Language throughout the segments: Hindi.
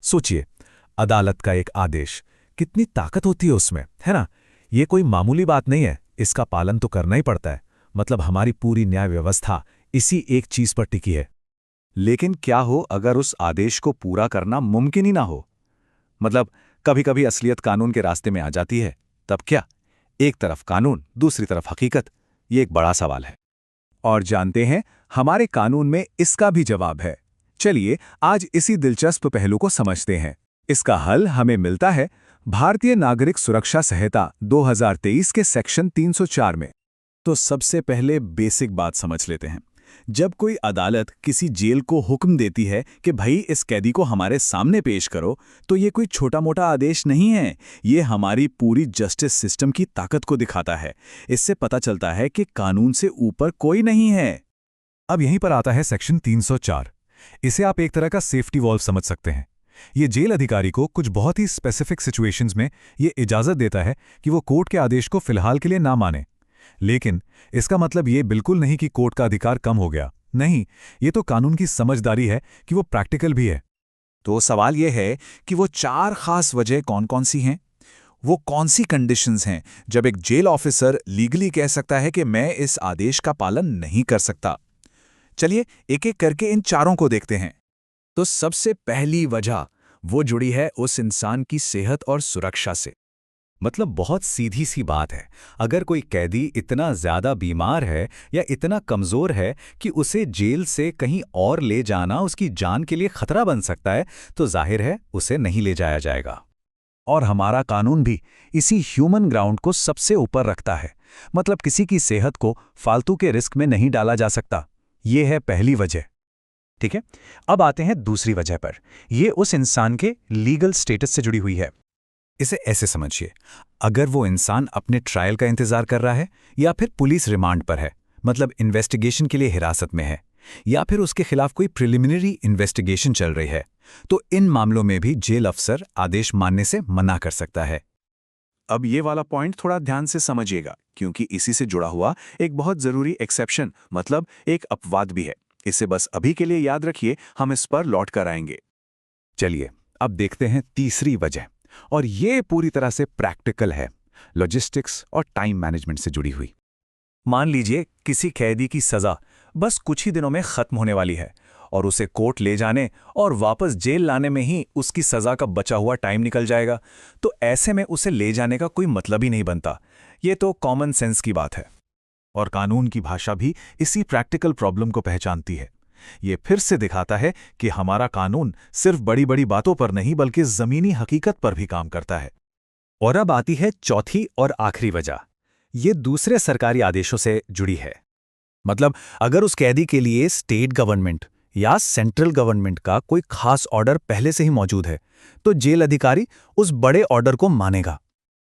सोचिए, अदालत का एक आदेश, कितनी ताकत होती है उसमें, है ना? ये कोई मामूली बात नहीं है, इसका पालन तो करना ही पड़ता है। मतलब हमारी पूरी न्याय व्यवस्था इसी एक चीज पर टिकी है। लेकिन क्या हो अगर उस आदेश को पूरा करना मुमकिन ही ना हो? मतलब कभी कभी असलियत कानून के रास्ते में आ जाती है, तब क्या? एक तरफ कानून, दूसरी तरफ हकीकत। ये एक बड़ा सवाल है। और जानते हैं, हमारे कानून में इसका भी जवाब है। चलिए आज इसी दिलचस्प पहलू को समझते हैं। इसका हल हमें मिलता है भारतीय नागरिक सुरक्षा संहिता 2023 के सेक्शन 304 में। तो सबसे पहले बेसिक बात समझ लेते हैं। जब कोई अदालत किसी जेल को हुक्म देती है कि भाई इस कैदी को हमारे सामने पेश करो, तो ये कोई छोटा मोटा आदेश नहीं है। ये हमारी पूरी जस्टिस सिस्टम की ताकत को दिखाता है। इससे पता चलता है कि कानून से ऊपर कोई नहीं है। अब यहीं पर आता है सेक्शन 304। इसे आप एक तरह का सेफ्टी वॉल्व समझ सकते हैं। ये जेल अधिकारी को कुछ बहुत ही स्पेसिफिक सिचुएशंस में ये इजाजत देता है कि वो कोर्ट के आदेश को फिलहाल के लिए ना माने। लेकिन इसका मतलब ये बिल्कुल नहीं कि कोर्ट का अधिकार कम हो गया। नहीं, ये तो कानून की समझदारी है कि वो प्रैक्टिकल भी है। तो सवाल यह है कि वो 4 खास वजह कौन कौन सी हैं? वो कौन सी कंडीशंस हैं जब एक जेल ऑफिसर लीगली कह सकता है कि मैं इस आदेश का पालन नहीं कर सकता? चलिए एक एक करके इन चारों को देखते हैं। तो सबसे पहली वजह वो जुड़ी है उस इंसान की सेहत और सुरक्षा से। मतलब बहुत सीधी सी बात है। अगर कोई कैदी इतना ज्यादा बीमार है या इतना कमजोर है कि उसे जेल से कहीं और ले जाना उसकी जान के लिए खतरा बन सकता है, तो जाहिर है उसे नहीं ले जाया जाएगा। और हमारा कानून भी इसी ह्यूमन ग्राउंड को सबसे ऊपर रखता है। मतलब किसी की सेहत को फालतू के रिस्क में नहीं डाला जा सकता। ये है पहली वजह। ठीक है, अब आते हैं दूसरी वजह पर। ये उस इंसान के लीगल स्टेटस से जुड़ी हुई है। इसे ऐसे समझिए, अगर वो इंसान अपने ट्रायल का इंतजार कर रहा है या फिर पुलिस रिमांड पर है, मतलब इन्वेस्टिगेशन के लिए हिरासत में है, या फिर उसके खिलाफ कोई प्रिलिमिनरी इन्वेस्टिगेशन चल रही है, तो इन मामलों में भी जेल अफसर आदेश मानने से मना कर सकता है। अब ये वाला पॉइंट थोड़ा ध्यान से समझिएगा, क्योंकि इसी से जुड़ा हुआ एक बहुत जरूरी एक्सेप्शन, मतलब एक अपवाद भी है। इसे बस अभी के लिए याद रखिए, हम इस पर लौट कर आएंगे। चलिए अब देखते हैं तीसरी वजह, और ये पूरी तरह से प्रैक्टिकल है, लॉजिस्टिक्स और टाइम मैनेजमेंट से जुड़ी हुई। मान लीजिए किसी कैदी की सजा बस कुछ ही दिनों में खत्म होने वाली है और उसे कोर्ट ले जाने और वापस जेल लाने में ही उसकी सजा का बचा हुआ टाइम निकल जाएगा। तो ऐसे में उसे ले जाने का कोई मतलब ही नहीं बनता। ये तो कॉमन सेंस की बात है। और कानून की भाषा भी इसी प्रैक्टिकल प्रॉब्लम को पहचानती है। ये फिर से दिखाता है कि हमारा कानून सिर्फ बड़ी बड़ी बातों पर नहीं बल्कि जमीनी हकीकत पर भी काम करता है। और अब आती है चौथी और आखिरी वजह। ये दूसरे सरकारी आदेशों से जुड़ी है। मतलब अगर उस कैदी के लिए स्टेट गवर्नमेंट या सेंट्रल गवर्नमेंट का कोई खास ऑर्डर पहले से ही मौजूद है, तो जेल अधिकारी उस बड़े ऑर्डर को मानेगा।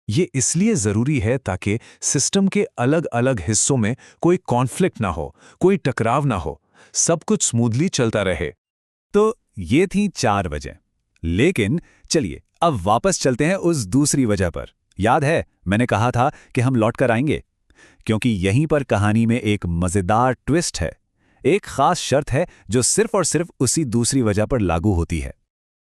ये इसलिए जरूरी है ताकि सिस्टम के अलग अलग हिस्सों में कोई कॉन्फ्लिक्ट ना हो, कोई टकराव ना हो, सब कुछ स्मूथली चलता रहे। तो ये थी 4 वजह। लेकिन चलिए अब वापस चलते हैं उस दूसरी वजह पर। याद है मैंने कहा था कि हम लौट कर आएंगे, क्योंकि यहीं पर कहानी में एक मजेदार ट्विस्ट है। एक खास शर्त है जो सिर्फ और सिर्फ उसी दूसरी वजह पर लागू होती है।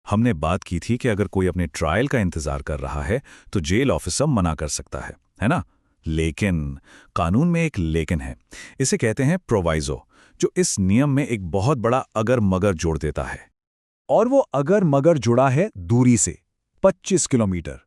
हमने बात की थी कि अगर कोई अपने ट्रायल का इंतजार कर रहा है तो जेल ऑफिसर मना कर सकता है ना? लेकिन कानून में एक लेकिन है। इसे कहते हैं प्रोवाइजो, जो इस नियम में एक बहुत बड़ा अगर मगर जोड़ देता है। और वो अगर मगर जुड़ा है दूरी से, 25 किलोमीटर।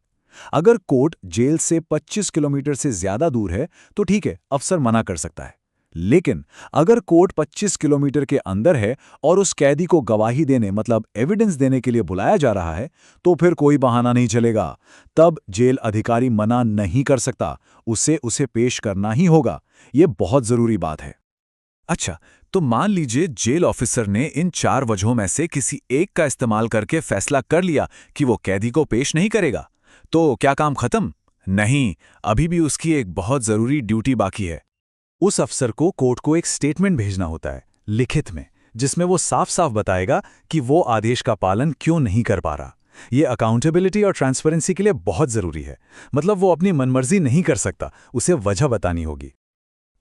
अगर कोर्ट जेल से 25 किलोमीटर से ज्यादा दूर है तो ठीक है, अफसर मना कर सकता है। लेकिन अगर कोर्ट 25 किलोमीटर के अंदर है और उस कैदी को गवाही देने मतलब एविडेंस देने के लिए बुलाया जा रहा है, तो फिर कोई बहाना नहीं चलेगा। तब जेल अधिकारी मना नहीं कर सकता, उसे पेश करना ही होगा। ये बहुत जरूरी बात है। अच्छा, तो मान लीजिए जेल ऑफिसर ने इन 4 वजहों में से किसी एक का इस्तेमाल करके फैसला कर लिया कि वो कैदी को पेश नहीं करेगा, तो क्या काम खत्म? नहीं, अभी भी उसकी एक बहुत जरूरी ड्यूटी बाकी है। उस अफसर को कोर्ट को एक स्टेटमेंट भेजना होता है, लिखित में, जिसमें वो साफ साफ बताएगा कि वो आदेश का पालन क्यों नहीं कर पा रहा। ये अकाउंटेबिलिटी और ट्रांसपेरेंसी के लिए बहुत जरूरी है। मतलब वो अपनी मनमर्जी नहीं कर सकता, उसे वजह बतानी होगी।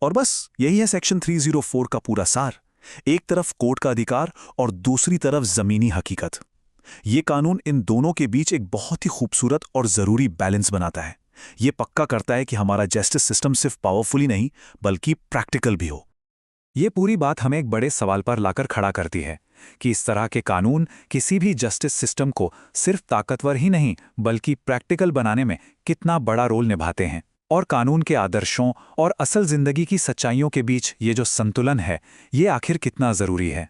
और बस यही है सेक्शन 304 का पूरा सार। एक तरफ कोर्ट का अधिकार और दूसरी तरफ जमीनी हकीकत। ये कानून इन दोनों के बीच एक बहुत ही खूबसूरत और ज़रूरी बैलेंस बनाता है। ये पक्का करता है कि हमारा जस्टिस सिस्टम सिर्फ पावरफुल ही नहीं बल्कि प्रैक्टिकल भी हो। ये पूरी बात हमें एक बड़े सवाल पर लाकर खड़ा करती है कि इस तरह के कानून किसी भी जस्टिस सिस्टम को सिर्फ ताकतवर ही नहीं बल्कि प्रैक्टिकल बनाने में कितना बड़ा रोल निभाते हैं, और कानून के आदर्शों और असल जिंदगी की सच्चाइयों के बीच ये जो संतुलन है, ये आखिर कितना ज़रूरी है।